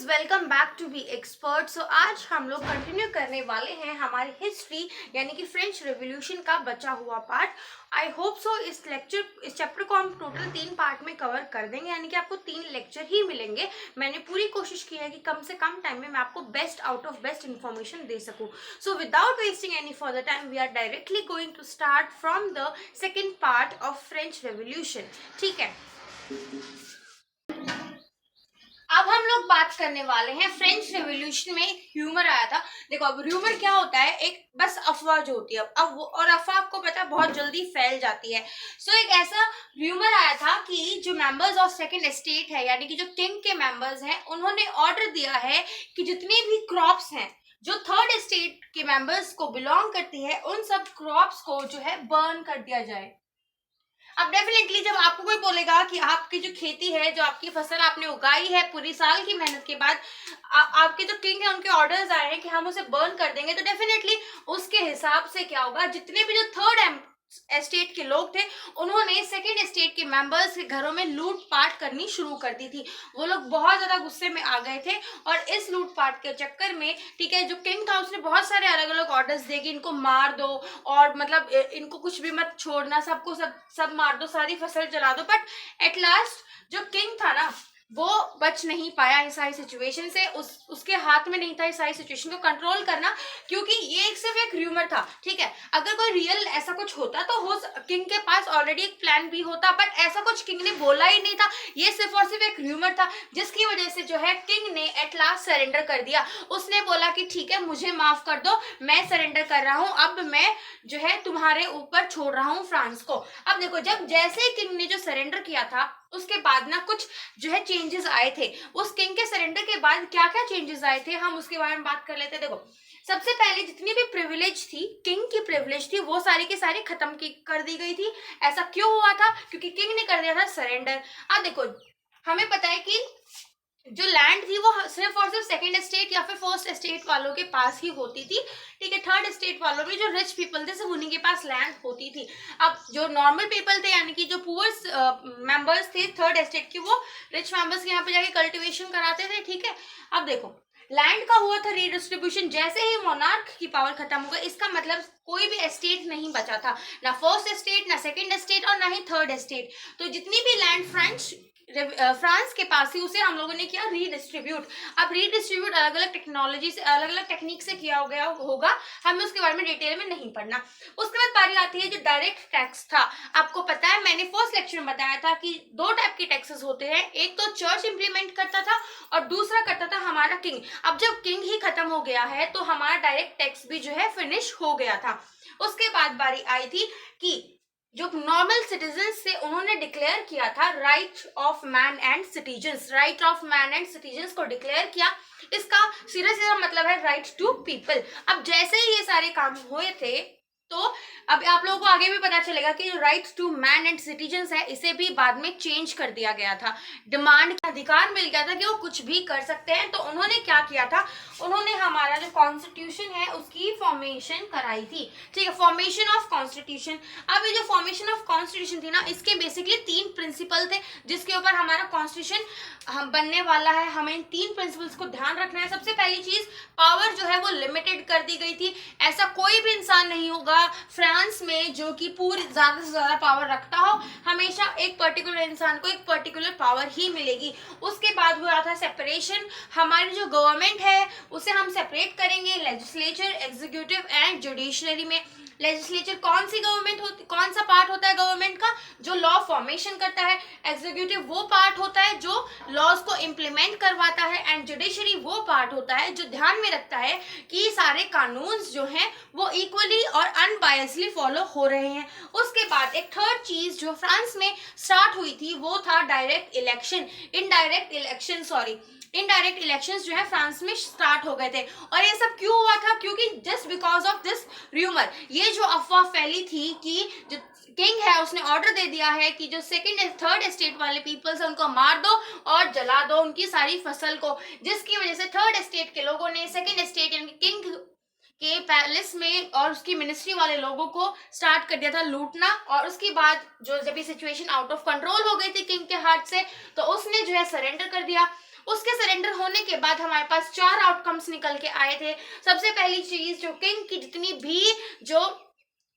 Welcome back to be expert. So आज हम लोग कंटिन्यू करने वाले हैं हमारी हिस्ट्री यानी कि फ्रेंच रेवोल्यूशन का बचा हुआ पार्ट। आई होप सो इस चैप्टर को हम टोटल 3 पार्ट में कवर कर देंगे, यानी कि आपको 3 लेक्चर ही मिलेंगे। मैंने पूरी कोशिश की है कि कम से कम टाइम में मैं आपको best out of best information दे सकूं। So without wasting any further time we are directly going to start from the second part of French revolution. ठीक है, अब हम लोग बात करने वाले हैं फ्रेंच रेवोल्यूशन में एक ह्यूमर आया था। देखो, अब ह्यूमर क्या होता है, एक बस अफवाह जो होती है। अब वो और अफवाह आपको पता है बहुत जल्दी फैल जाती है। सो एक ऐसा ह्यूमर आया था कि जो मेंबर्स ऑफ सेकंड एस्टेट है यानी कि जो किंग के मेंबर्स हैं, उन्होंने ऑर्डर दिया है कि जितने भी क्रॉप्स हैं जो थर्ड एस्टेट के मेंबर्स को बिलोंग करती है, उन सब क्रॉप्स को जो है बर्न कर दिया जाए। अब डेफिनेटली जब आपको कोई बोलेगा कि आपकी जो खेती है, जो आपकी फसल आपने उगाई है पूरी साल की मेहनत के बाद, आपके जो किंग है उनके ऑर्डर्स आए हैं कि हम उसे बर्न कर देंगे, तो डेफिनेटली उसके हिसाब से क्या होगा, जितने भी जो थर्ड एस्टेट के लोग थे उन्होंने सेकेंड एस्टेट के मेंबर्स के घरों में लूटपाट करनी शुरू कर दी थी। वो लोग बहुत ज्यादा गुस्से में आ गए थे और इस लूटपाट के चक्कर में, ठीक है, जो किंग था उसने बहुत सारे अलग अलग ऑर्डर्स दिए कि इनको मार दो और मतलब इनको कुछ भी मत छोड़ना, सबको सब मार दो, सारी फसल जला दो। बट एट लास्ट जो किंग था ना, वो बच नहीं पाया इस सारी सिचुएशन से। उसके हाथ में नहीं था इस सारी सिचुएशन को कंट्रोल करना, क्योंकि ये सिर्फ एक र्यूमर था। ठीक है, अगर कोई रियल ऐसा कुछ होता तो किंग के पास ऑलरेडी एक प्लान भी होता, बट ऐसा कुछ किंग ने बोला ही नहीं था। ये सिर्फ और सिर्फ एक र्यूमर था, जिसकी वजह से जो है किंग ने एट लास्ट सरेंडर कर दिया। उसने बोला कि ठीक है, मुझे माफ कर दो, मैं सरेंडर कर रहा हूं, अब मैं जो है तुम्हारे ऊपर छोड़ रहा हूं फ्रांस को। अब देखो, जब जैसे ही किंग ने जो सरेंडर किया था उसके बाद ना कुछ जो है चेंजेस आए थे। उस किंग के सरेंडर के बाद क्या क्या चेंजेस आए थे, हम उसके बारे में बात कर लेते हैं। देखो, सबसे पहले जितनी भी प्रिविलेज थी, किंग की प्रिविलेज थी, वो सारी की सारी खत्म कर दी गई थी। ऐसा क्यों हुआ था? क्योंकि किंग ने कर दिया था सरेंडर। अब देखो, हमें पता है कि जो लैंड थी वो सिर्फ और सिर्फ सेकंड एस्टेट या फिर फर्स्ट एस्टेट वालों के पास ही होती थी। ठीक है, थर्ड एस्टेट वालों में जो रिच पीपल थे, सब उन्हीं के पास लैंड होती थी। अब जो नॉर्मल पीपल थे यानी कि जो पुअर मेंबर्स थे थर्ड एस्टेट के, वो रिच मेंबर्स के यहाँ पे जाके कल्टिवेशन कराते थे। ठीक है, अब देखो, लैंड का हुआ था रीडिस्ट्रीब्यूशन जैसे ही मोनार्क की पावर खत्म हो गई। इसका मतलब कोई भी एस्टेट नहीं बचा था, ना फर्स्ट एस्टेट, ना सेकंड एस्टेट और ना ही थर्ड एस्टेट। तो जितनी भी लैंड फ्रांस के पास थी उसे हम लोगों ने किया रीडिस्ट्रीब्यूट। अब रीडिस्ट्रीब्यूट अलग अलग टेक्नोलॉजी से, अलग अलग टेक्निक से किया गया होगा, हमें उसके बारे में डिटेल में नहीं पढ़ना। उसके बाद बारी आती है जो डायरेक्ट टैक्स था। आपको पता है, मैंने फर्स्ट लेक्चर में बताया था कि 2 टाइप के टैक्सेस होते हैं, एक तो चर्च इंप्लीमेंट करता था और दूसरा करता था हमारा किंग। अब जब किंग ही खत्म हो गया है तो हमारा डायरेक्ट टैक्स भी जो है फिनिश हो गया था। उसके बाद बारी आई थी कि जो नॉर्मल सिटीजन्स थे उन्होंने डिक्लेयर किया था right of man and citizens. Right of man and citizens को डिक्लेयर किया, इसका सीधा सीधा मतलब है राइट टू पीपल। अब जैसे ही ये सारे काम हुए थे तो अब आप लोगों को आगे भी पता चलेगा कि जो right to man and citizens है, इसे भी बाद में चेंज कर दिया गया था। डिमांड का अधिकार मिल गया था कि वो कुछ भी कर सकते हैं। तो उन्होंने क्या किया था, उन्होंने हमारा जो कॉन्स्टिट्यूशन है उसकी फॉर्मेशन कराई थी। ठीक है, फॉर्मेशन ऑफ कॉन्स्टिट्यूशन। अब ये जो फॉर्मेशन ऑफ कॉन्स्टिट्यूशन थी ना, इसके बेसिकली 3 प्रिंसिपल थे जिसके ऊपर हमारा कॉन्स्टिट्यूशन बनने वाला है। हमें इन 3 प्रिंसिपल्स को ध्यान रखना है। सबसे पहली चीज, पावर जो है वो लिमिटेड कर दी गई थी। ऐसा कोई भी इंसान नहीं होगा फ्रांस में जो कि पूरी ज्यादा से ज्यादा पावर रखता हो। हमेशा एक पर्टिकुलर इंसान को एक पर्टिकुलर पावर ही मिलेगी। उसके बाद हुआ था सेपरेशन। हमारी जो गवर्नमेंट है उसे हम सेपरेट करेंगे लेजिस्लेचर, एग्जीक्यूटिव एंड जुडिशरी में। लेजिस्लेचर कौन सी गवर्नमेंट होती, कौन सा पार्ट होता है गवर्नमेंट का, जो लॉ फॉर्मेशन करता है। एग्जीक्यूटिव वो पार्ट होता है जो लॉज को इम्प्लीमेंट करवाता है। एंड जुडिशरी वो पार्ट होता है जो ध्यान में रखता है कि सारे कानून जो हैं वो इक्वली और अनबायसली फॉलो हो रहे हैं। उसके बाद एक थर्ड चीज जो फ्रांस में स्टार्ट हुई थी वो था डायरेक्ट इलेक्शन। इनडायरेक्ट इलेक्शंस जो है फ्रांस में स्टार्ट हो गए थे। और ये सब क्यों हुआ था? क्योंकि just because of this rumour, ये जो अफवाह फैली थी कि जो किंग है उसने ऑर्डर दे दिया है कि जो सेकंड एंड थर्ड एस्टेट वाले पीपल्स है उनको मार दो और जला दो उनकी सारी फसल को, जिसकी वजह से थर्ड एस्टेट के लोगों ने सेकंड एस्टेट यानी किंग के पैलेस में और उसकी मिनिस्ट्री वाले लोगों को स्टार्ट कर दिया था लूटना। और उसके बाद जब ये सिचुएशन आउट ऑफ कंट्रोल हो गई थी किंग के हाथ से, तो उसने जो है सरेंडर कर दिया। उसके सरेंडर होने के बाद हमारे पास 4 आउटकम्स निकल के आए थे। सबसे पहली चीज, जो किंग की जितनी भी जो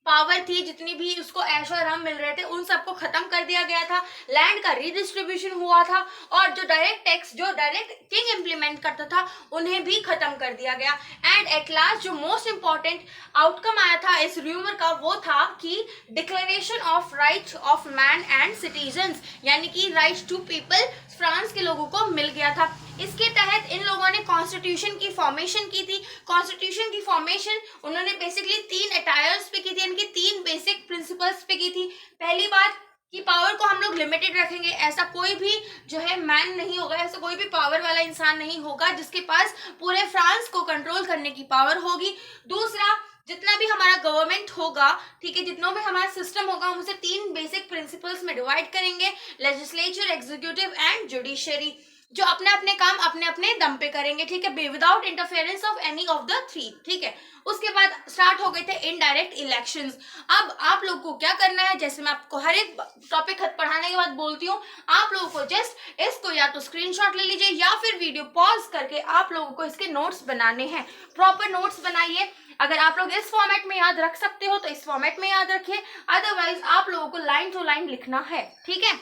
पावर थी, जितनी भी उसको ऐशो आराम मिल रहे थे, उन सबको खत्म कर दिया गया था। लैंड का रीडिस्ट्रीब्यूशन हुआ था और जो डायरेक्ट टैक्स जो डायरेक्ट किंग इम्प्लीमेंट करता था उन्हें भी खत्म कर दिया गया। एंड एट लास्ट जो मोस्ट इंपॉर्टेंट आउटकम आया था इस र्यूमर का, वो था कि declaration of right of man and citizens, यानी कि राइट टू पीपल फ्रांस के लोगों को मिल गया था। इसके तहत इन लोगों ने कॉन्स्टिट्यूशन की फॉर्मेशन की थी। कॉन्स्टिट्यूशन की फॉर्मेशन उन्होंने बेसिकली 3 अटायर्स पे की थी, यानी कि 3 बेसिक प्रिंसिपल्स पे की थी। पहली बात कि पावर को हम लोग लिमिटेड रखेंगे, ऐसा कोई भी जो है मैन नहीं होगा, ऐसा कोई भी पावर वाला इंसान नहीं होगा जिसके पास पूरे फ्रांस को कंट्रोल करने की पावर होगी। दूसरा, जितना भी हमारा गवर्नमेंट होगा, ठीक है, जितना भी हमारा सिस्टम होगा, हम उसे 3 बेसिक प्रिंसिपल्स में डिवाइड करेंगे, लेजिस्लेचर, एग्जीक्यूटिव एंड जुडिशरी, जो अपने अपने काम अपने अपने दम पे करेंगे, ठीक है, without interference of any of the 3, ठीक है। उसके बाद स्टार्ट हो गए थे इनडायरेक्ट इलेक्शंस। अब आप लोगों को क्या करना है, जैसे मैं आपको हर एक टॉपिक पढ़ाने के बाद बोलती हूँ, आप लोगों को जस्ट इसको या तो स्क्रीनशॉट ले लीजिए या फिर वीडियो पॉज करके आप लोगों को इसके नोट्स बनाने हैं। प्रॉपर नोट्स बनाइए। अगर आप लोग इस फॉर्मेट में याद रख सकते हो तो इस फॉर्मेट में याद रखिए, अदरवाइज आप लोगों को लाइन टू लाइन लिखना है, ठीक है।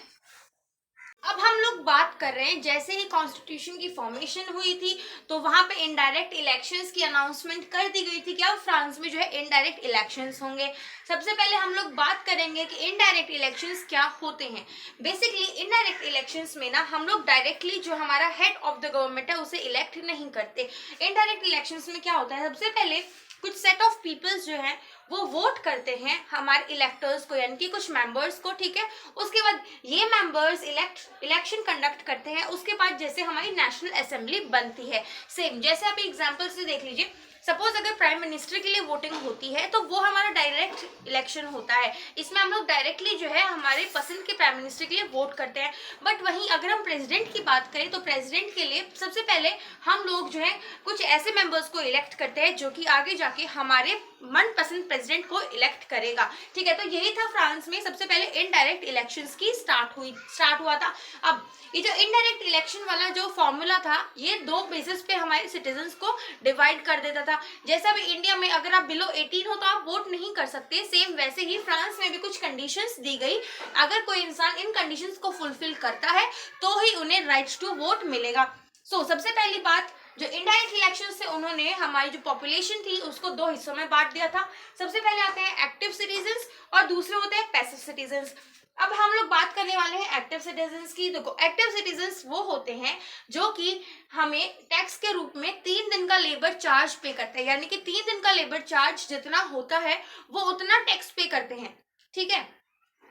अब हम लोग बात कर रहे हैं, जैसे ही कॉन्स्टिट्यूशन की फॉर्मेशन हुई थी तो वहां पे इनडायरेक्ट इलेक्शंस की अनाउंसमेंट कर दी गई थी कि अब फ्रांस में जो है इनडायरेक्ट इलेक्शंस होंगे। सबसे पहले हम लोग बात करेंगे कि इनडायरेक्ट इलेक्शंस क्या होते हैं। बेसिकली इनडायरेक्ट इलेक्शंस में ना हम लोग डायरेक्टली जो हमारा हेड ऑफ द गवर्नमेंट है उसे इलेक्ट नहीं करते। इनडायरेक्ट इलेक्शंस में क्या होता है, सबसे पहले कुछ सेट ऑफ पीपल्स जो हैं वो वोट करते हैं हमारे इलेक्टर्स को, यानी कि कुछ मेंबर्स को, ठीक है। उसके बाद ये मेंबर्स इलेक्शन कंडक्ट करते हैं। उसके बाद जैसे हमारी नेशनल असेंबली बनती है, सेम जैसे आप एग्जांपल से देख लीजिए। सपोज अगर प्राइम मिनिस्टर के लिए वोटिंग होती है तो वो हमारा डायरेक्ट इलेक्शन होता है। इसमें हम लोग डायरेक्टली जो है हमारे पसंद के प्राइम मिनिस्टर के लिए वोट करते हैं। बट वहीं अगर हम प्रेसिडेंट की बात करें तो प्रेसिडेंट के लिए सबसे पहले हम लोग जो है कुछ ऐसे मेंबर्स को इलेक्ट करते हैं जो कि आगे जाके हमारे मनपसंद प्रेसिडेंट को इलेक्ट करेगा, ठीक है। तो यही था फ्रांस में सबसे पहले इनडायरेक्ट इलेक्शंस की स्टार्ट हुआ था। अब ये जो इनडायरेक्ट इलेक्शन वाला जो फॉर्मूला था, ये 2 बेसिस पे हमारे सिटीजन्स को डिवाइड कर देता था। जैसा भी इंडिया में अगर आप बिलो 18 हो तो आप वोट नहीं कर सकते, सेम वैसे ही फ्रांस में भी कुछ कंडीशंस दी गई। अगर कोई इंसान इन कंडीशंस को फुलफिल करता है तो ही उन्हें राइट टू वोट मिलेगा। सबसे पहली बात, जो इनडायरेक्ट इलेक्शन से उन्होंने हमारी जो पॉपुलेशन थी उसको 2 हिस्सों में बांट दिया था। सबसे पहले आते हैं एक्टिव सिटीजन्स और दूसरे होते हैं पैसिव सिटीजन्स। अब हम लोग बात करने वाले हैं एक्टिव सिटीजन्स की। देखो, एक्टिव सिटीजन्स वो होते हैं जो कि हमें टैक्स के रूप में 3 दिन का लेबर चार्ज पे करते हैं, यानी कि 3 दिन का लेबर चार्ज जितना होता है वो उतना टैक्स पे करते हैं, ठीक है।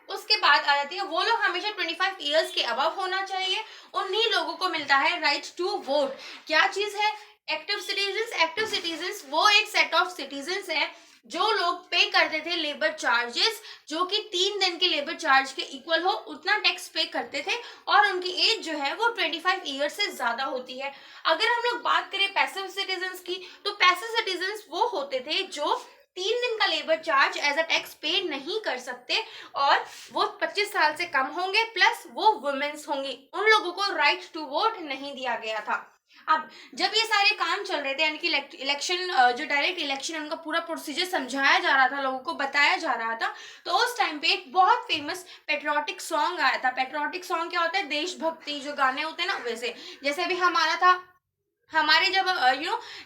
उसके बाद आ जाती है वो लोग हमेशा 25 इयर्स के अबव होना चाहिए, उन्हीं लोगों को मिलता है राइट टू वोट। क्या चीज है एक्टिव सिटीजन्स? एक्टिव सिटीजन्स वो एक सेट ऑफ सिटीजन्स है जो लोग पे करते थे लेबर चार्जेस, जो कि 3 दिन के लेबर चार्ज के इक्वल हो उतना टैक्स पे करते थे, और उनकी एज जो है वो 25 ईयर्स से ज्यादा होती है। अगर हम लोग बात करें पैसिव सिटीजन्स की, तो पैसिव सिटीजन्स वो होते थे जो 3 दिन का labour charge as a tax pay नहीं कर सकते, और वो 25 साल से कम होंगे, प्लस वो वुमेन्स होंगी। उन लोगों को राइट टू वोट नहीं दिया गया था। अब जब ये सारे काम चल रहे थे, यानी कि इलेक्शन जो डायरेक्ट इलेक्शन उनका पूरा प्रोसीजर समझाया जा रहा था, लोगों को बताया जा रहा था, तो उस टाइम पे एक बहुत फेमस पेट्रियोटिक सॉन्ग आया था। पेट्रियोटिक सॉन्ग क्या होता है? देशभक्ति जो गाने होते हैं ना, वैसे जैसे अभी हमारा था, हमारे जब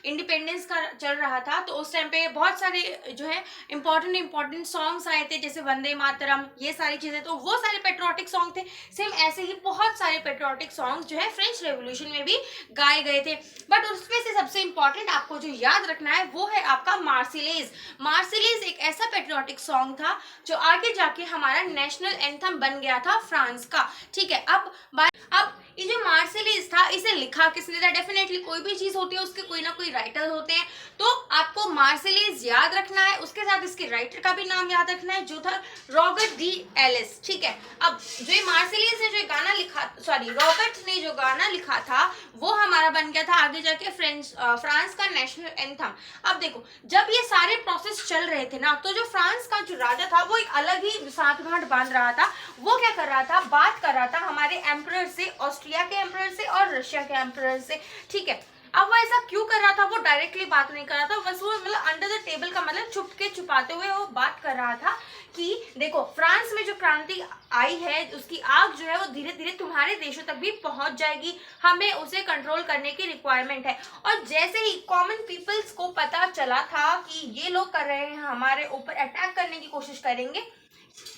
इंडिपेंडेंस का चल रहा था तो उस टाइम पे बहुत सारे जो है इम्पोर्टेंट सॉन्ग्स आए थे, जैसे वंदे मातरम, ये सारी चीजें, तो वो सारे पेट्रियोटिक सॉन्ग थे। सेम ऐसे ही बहुत सारे पेट्रियोटिक सॉन्ग जो है फ्रेंच रेवोल्यूशन में भी गाए गए थे। बट उसमें से सबसे इम्पोर्टेंट आपको जो याद रखना है वो है आपका मार्सिलेज। मार्सिलेज एक ऐसा पेट्रियोटिक सॉन्ग था जो आगे जाके हमारा नेशनल एंथम बन गया था फ्रांस का, ठीक है। अब ये जो मार्सिलीज था इसे लिखा किसने था? डेफिनेटली कोई भी चीज होती है उसके कोई ना कोई राइटर होते हैं, तो आपको मार्सिलीज याद रखना है, उसके साथ इसके राइटर का भी नाम याद रखना है जो था रॉबर्ट डी एलिस। ठीक है, अब जो ये मार्सिलीज ने जो गाना लिखा, सॉरी रॉबर्ट ने जो गाना लिखा था वो हमारा बन गया था आगे जाके फ्रांस का नेशनल एंथम। अब देखो जब ये सारे प्रोसेस चल रहे थे ना, तो जो फ्रांस का जो राजा था वो एक अलग ही साठगांठ बांध रहा था। वो क्या कर रहा था? बात कर रहा था हमारे एम्परर से, ऑस्ट्रिया के एम्परर से और रशिया के एम्परर से। ठीक है, अब वो ऐसा क्यों कर रहा था? वो डायरेक्टली बात नहीं कर रहा था, बस वो मतलब अंडर द टेबल का मतलब छुपके छुपाते हुए वो बात कर रहा था कि देखो फ्रांस में जो क्रांति आई है उसकी आग जो है वो धीरे धीरे तुम्हारे देशों तक भी पहुंच जाएगी, हमें उसे कंट्रोल करने की रिक्वायरमेंट है। और जैसे ही कॉमन पीपल्स को पता चला था कि ये लोग कर रहे हैं हमारे ऊपर अटैक करने की कोशिश करेंगे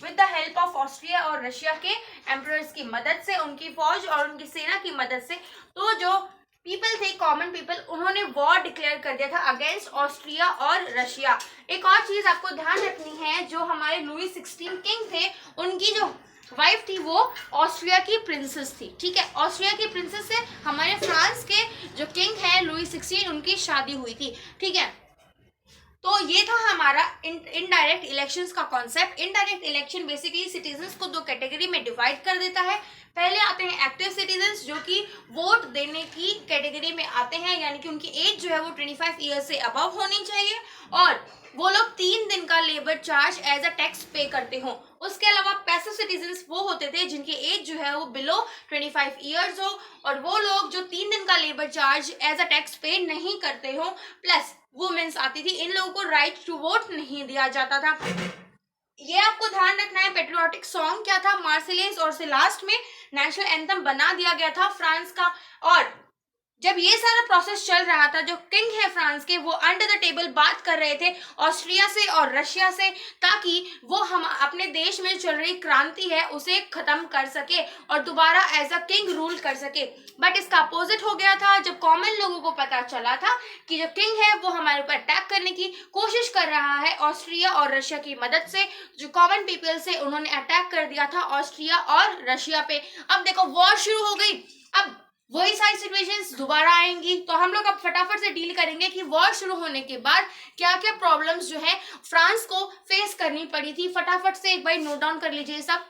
with the help of Austria और रशिया के एम्परर्स की मदद से, उनकी फौज और उनकी सेना की मदद से, तो जो पीपल थे, कॉमन पीपल, उन्होंने वॉर डिक्लेयर कर दिया था अगेंस्ट ऑस्ट्रिया और रशिया। एक और चीज आपको ध्यान रखनी है, जो हमारे लुई 16 किंग थे उनकी जो वाइफ थी वो ऑस्ट्रिया की प्रिंसेस थी। ठीक है, ऑस्ट्रिया की प्रिंसेस से हमारे फ्रांस के जो किंग है लुई 16 उनकी शादी हुई थी। ठीक है, तो ये था हमारा इनडायरेक्ट इलेक्शंस का concept. Indirect election basically citizens को दो कैटेगरी में डिवाइड कर देता है। पहले आते हैं एक्टिव सिटीजन्स जो कि वोट देने की कैटेगरी में आते हैं, यानी कि उनकी एज जो है वो 25 ईयर से अबव होनी चाहिए और वो लोग 3 दिन का labour charge as a tax pay करते हो। उसके अलावा पैसिव सिटीजन्स वो होते थे जिनकी एज जो है वो बिलो 25 ईयर्स हो और वो लोग जो 3 दिन का labour charge as a tax pay नहीं करते हो। प्लस वुमेन्स आती थी, इन लोगों को राइट टू वोट नहीं दिया जाता था। ये आपको ध्यान रखना है। पेट्रियोटिक सॉन्ग क्या था? मार्सिलेज, और से लास्ट में नेशनल एंथम बना दिया गया था फ्रांस का। और जब ये सारा प्रोसेस चल रहा था, जो किंग है फ्रांस के वो अंडर द टेबल बात कर रहे थे ऑस्ट्रिया से और रशिया से, ताकि वो हम अपने देश में चल रही क्रांति है उसे खत्म कर सके और दोबारा एज अ किंग रूल कर सके। बट इसका अपोजिट हो गया था जब कॉमन लोगों को पता चला था कि जो किंग है वो हमारे ऊपर अटैक करने की कोशिश कर रहा है ऑस्ट्रिया और रशिया की मदद से। जो कॉमन पीपल से उन्होंने अटैक कर दिया था ऑस्ट्रिया और रशिया पे। अब देखो वॉर शुरू हो गई, अब वही सारी सिचुएशंस दोबारा आएंगी, तो हम लोग अब फटाफट से डील करेंगे कि वॉर शुरू होने के बाद क्या क्या प्रॉब्लम्स जो है फ्रांस को फेस करनी पड़ी थी। फटाफट से एक बार नोट डाउन कर लीजिए सब।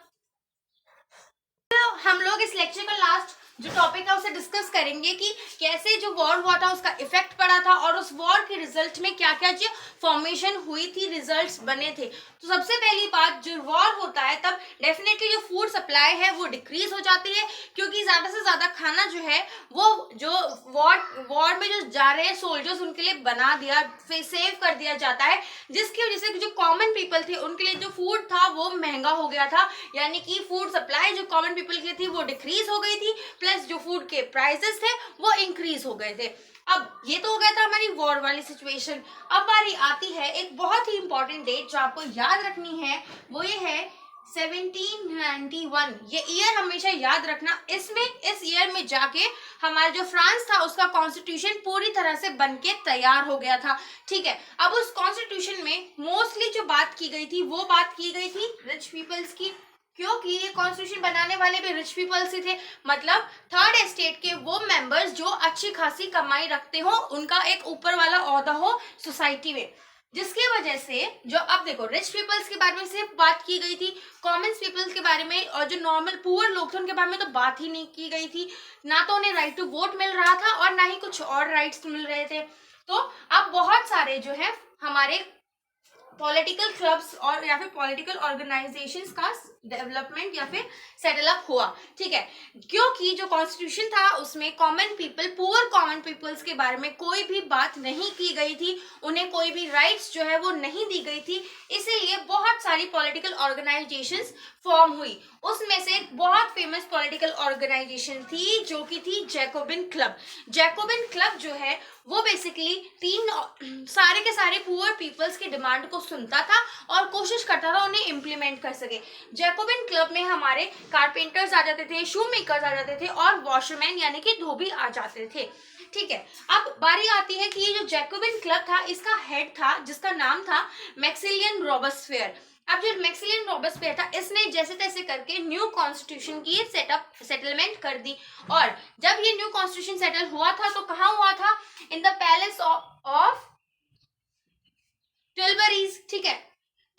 हम लोग इस लेक्चर का लास्ट जो टॉपिक है उसे डिस्कस करेंगे कि कैसे जो वॉर हुआ था उसका इफेक्ट पड़ा था और उस वॉर के रिजल्ट में क्या क्या जो फॉर्मेशन हुई थी, रिजल्ट्स बने थे। तो सबसे पहली बात, जो वॉर होता है तब डेफिनेटली जो फूड सप्लाई है वो डिक्रीज हो जाती है, क्योंकि ज्यादा से ज्यादा खाना जो है वो जो वॉर में जो जा रहे हैं सोल्जर्स उनके लिए बना दिया, सेव कर दिया जाता है, जिसकी वजह से जो कॉमन पीपल थे उनके लिए जो फूड था वो महंगा हो गया था, यानी कि फूड सप्लाई जो कॉमन पीपल की थी वो डिक्रीज हो गई थी, प्लस जो फूड के प्राइसेस थे वो इंक्रीज हो गए थे। अब ये तो हो गया था हमारी वॉर वाली सिचुएशन। अब बारी आती है एक बहुत ही इंपॉर्टेंट डेट जो आपको याद रखनी है, वो ये है 1791। ये ईयर हमेशा याद रखना। इसमें इस ईयर में जाके हमारा जो फ्रांस था उसका कॉन्स्टिट्यूशन पूरी तरह से बनके तैयार हो गया था। ठीक है, अब उस कॉन्स्टिट्यूशन में मोस्टली जो बात की गई थी वो बात की गई थी रिच पीपल्स की, क्योंकि ये कॉन्स्टिट्यूशन बनाने वाले भी रिच पीपल्स ही थे, मतलब थर्ड एस्टेट के वो मेंबर्स जो अच्छी खासी कमाई रखते हो, उनका एक ऊपर वाला ओहदा हो सोसाइटी में, जिसकी वजह से जो अब देखो रिच पीपल्स के बारे में सिर्फ बात की गई थी, कॉमन पीपल्स के बारे में और जो नॉर्मल पुअर लोग थे उनके बारे में तो बात ही नहीं की गई थी। ना तो उन्हें राइट टू वोट मिल रहा था और ना ही कुछ और राइट्स मिल रहे थे। तो अब बहुत सारे जो है हमारे पॉलिटिकल क्लब्स और या फिर पॉलिटिकल ऑर्गेनाइजेशंस का डेवलपमेंट या फिर सेटलअप हुआ। ठीक है, क्योंकि जो कॉन्स्टिट्यूशन था उसमें common people, poor common peoples के बारे में कोई भी बात नहीं की गई थी, उन्हें कोई भी राइट्स जो है वो नहीं दी गई थी, इसीलिए बहुत सारी पॉलिटिकल ऑर्गेनाइजेशंस फॉर्म हुई। उसमें से एक बहुत फेमस पॉलिटिकल ऑर्गेनाइजेशन थी जो कि थी जैकोबिन क्लब। जैकोबिन क्लब जो है वो बेसिकली सारे के सारे पुअर पीपल्स की डिमांड को सुनता था और कोशिश करता था उन्हें इम्प्लीमेंट कर सके। जैकोबिन क्लब में हमारे कारपेंटर्स आ जाते थे, शू मेकर्स आ जाते थे और वॉशरमैन यानी कि धोबी आ जाते थे। ठीक है, अब बारी आती है कि ये जो जैकोबिन क्लब था इसका हेड था जिसका नाम था मैक्सिलियन रॉबस्फेयर। अब जो मैक्सिलियन रॉबस्पियर था, इसने जैसे तैसे करके न्यू कॉन्स्टिट्यूशन की सेटलमेंट कर दी। और जब ये न्यू कॉन्स्टिट्यूशन सेटल हुआ था तो कहाँ हुआ था? इन द पैलेस ऑफ टुलबरीज, ठीक है।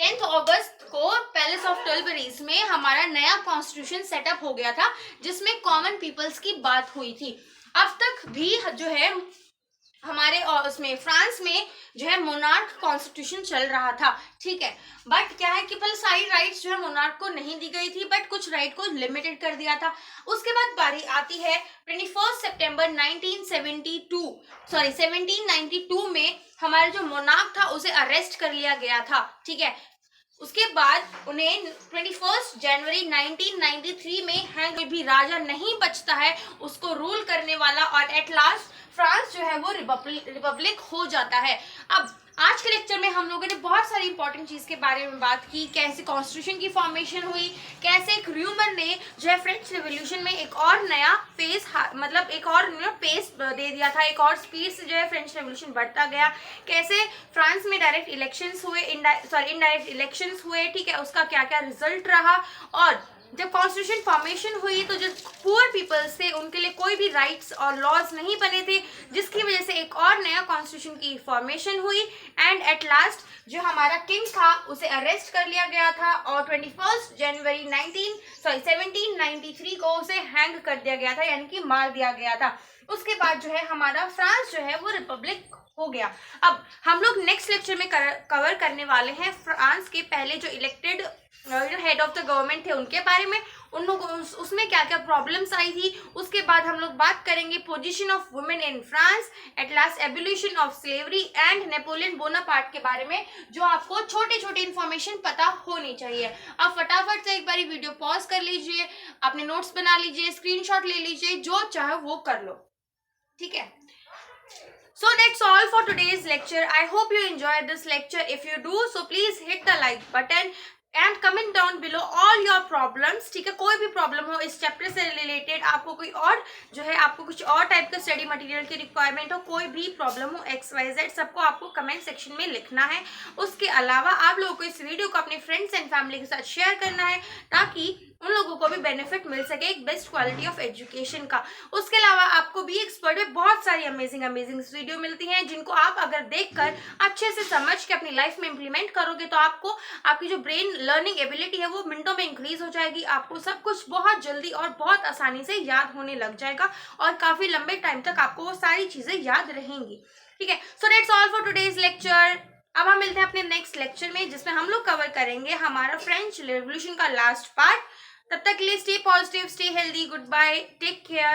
10 अगस्त को पैलेस ऑफ टुलबरीज में हमारा नया कॉन्स्टिट्यूशन सेटअप हो गया था, जिसमें कॉमन पीपल्स की बात हुई थी। अब तक भी जो है हमारे उसमें फ्रांस में जो है मोनार्क कॉन्स्टिट्यूशन चल रहा था, ठीक है। बट क्या है कि पहले सारी राइट्स जो है मोनार्क को नहीं दी गई थी, बट कुछ राइट को लिमिटेड कर दिया था। उसके बाद बारी आती है 21 सितंबर 1792 में हमारा जो मोनार्क था उसे अरेस्ट कर लिया गया था, ठीक है। उसके बाद उन्हें 21 जनवरी 1993 में है कोई भी राजा नहीं बचता है उसको रूल करने वाला, और एट लास्ट फ्रांस जो है वो रिपब्लिक हो जाता है। अब आज के लेक्चर में हम लोगों ने बहुत सारी इंपॉर्टेंट चीज के बारे में बात की, कैसे कॉन्स्टिट्यूशन की फॉर्मेशन हुई, कैसे एक र्यूमर ने जो है फ्रेंच रिवॉल्यूशन में एक और नया पेस, मतलब एक और पेस दे दिया था, एक और स्पीड से जो है फ्रेंच रिवॉल्यूशन बढ़ता गया, कैसे फ्रांस में डायरेक्ट इलेक्शंस हुए, इनडायरेक्ट इलेक्शंस हुए, ठीक है, उसका क्या क्या रिजल्ट रहा। और जब कॉन्स्टिट्यूशन फॉर्मेशन हुई तो जो पुअर पीपल्स थे उनके लिए कोई भी राइट्स और लॉज नहीं बने थे, जिसकी वजह से एक और नया कॉन्स्टिट्यूशन की फॉर्मेशन हुई। एंड एट लास्ट जो हमारा किंग था उसे अरेस्ट कर लिया गया था और 21 जनवरी 1793 को उसे हैंग कर दिया गया था, यानी कि मार दिया गया था। उसके बाद जो है हमारा फ्रांस जो है वो रिपब्लिक हो गया। अब हम लोग नेक्स्ट लेक्चर में कवर करने वाले हैं फ्रांस के पहले जो elected head of the government थे उनके बारे में, उन लोगों उसमें क्या क्या प्रॉब्लम्स आई थी। उसके बाद हम लोग बात करेंगे position of women in France, at last abolition of slavery and Napoleon Bonaparte के बारे में, जो आपको छोटे छोटे इन्फॉर्मेशन पता होनी चाहिए। अब फटाफट से एक बार वीडियो पॉज कर लीजिए, अपने नोट्स बना लीजिए, स्क्रीनशॉट ले लीजिए, जो चाहे वो कर लो, ठीक है। So that's all for today's lecture. I hope you enjoyed this lecture. If you do, so please hit the like button and comment down below all your problems, ठीक है। कोई भी प्रॉब्लम हो इस चैप्टर से रिलेटेड, आपको कोई और जो है आपको कुछ और टाइप का स्टडी मटेरियल की रिक्वायरमेंट हो, कोई भी प्रॉब्लम हो XYZ, सबको आपको कमेंट सेक्शन में लिखना है। उसके अलावा आप लोगों को इस वीडियो को अपने फ्रेंड्स एंड फैमिली के साथ शेयर करना है, ताकि उन लोगों को भी बेनिफिट मिल सके एक बेस्ट क्वालिटी ऑफ एजुकेशन का। उसके अलावा आपको भी एक्सपर्ट में बहुत सारी अमेजिंग वीडियो मिलती हैं, जिनको आप अगर देखकर अच्छे से समझ के अपनी लाइफ में इंप्लीमेंट करोगे तो आपको आपकी जो ब्रेन लर्निंग एबिलिटी है वो मिनटों में इंक्रीज हो जाएगी। आपको सब कुछ बहुत जल्दी और बहुत आसानी से याद होने लग जाएगा और काफी लंबे टाइम तक आपको वो सारी चीजें याद रहेंगी, ठीक है। So that's all for today's lecture. अब हम मिलते हैं अपने नेक्स्ट लेक्चर में, जिसमें हम लोग कवर करेंगे हमारा फ्रेंच रिवॉल्यूशन का लास्ट पार्ट। तब तक के लिए stay positive, stay healthy, good bye, take care.